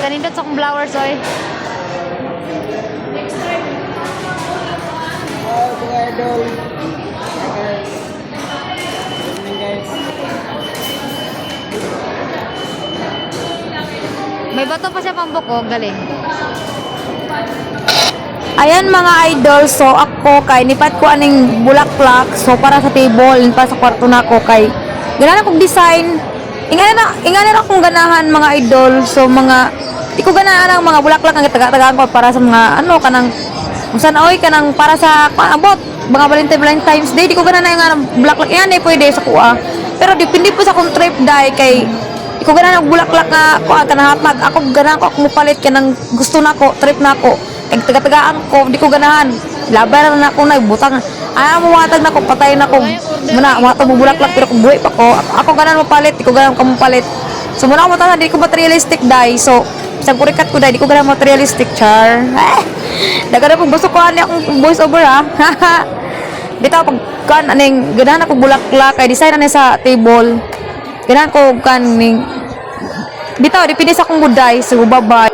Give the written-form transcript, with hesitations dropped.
Kanindot sa akong flowers, oy. Mga idol. Hi guys. Evening guys. May bato pa siya pang buko, galing. Ayan mga idol, so ako kay nipat ko aning bulaklak, so para sa table, pa sa kwarto na ako kay ganahan akong design. Ingana akong ganahan mga idol, so mga di ko ganahan ang mga bulaklak ang taga-tagaan ko para sa mga ano kanang usan oy kanang para sa abot mga Valentine's Day, di ko ganahan ang bulaklak yan pwede sa kuha. Pero depende po sa akong trip dai kay di ko ganahan ang bulaklak nga kuha kanang hatag ako ganahan ko akong mupalit kanang gusto nako, trip nako. Kag taga-tagaan ko, di ko ganahan. Laban na ako nagbutang. Mo matag na ko, patay na ko. Muna, matag mo bulaklak, pero kung buhay pa ko, ako ganahan mo palit, di ko ganahan ka mo palit. So, muna ako matang, di ko materialistic, dai. So, isang kurikat ko, dai, di ko ganahan materialistic, char. Daga na pong gusto ko, akong voice over, ha? Bitaw, pag aning, ganahan ako bulaklak, kay design na sa table. Ganahan ko, bitaw, dipindi sa akong buday, so, bye-bye.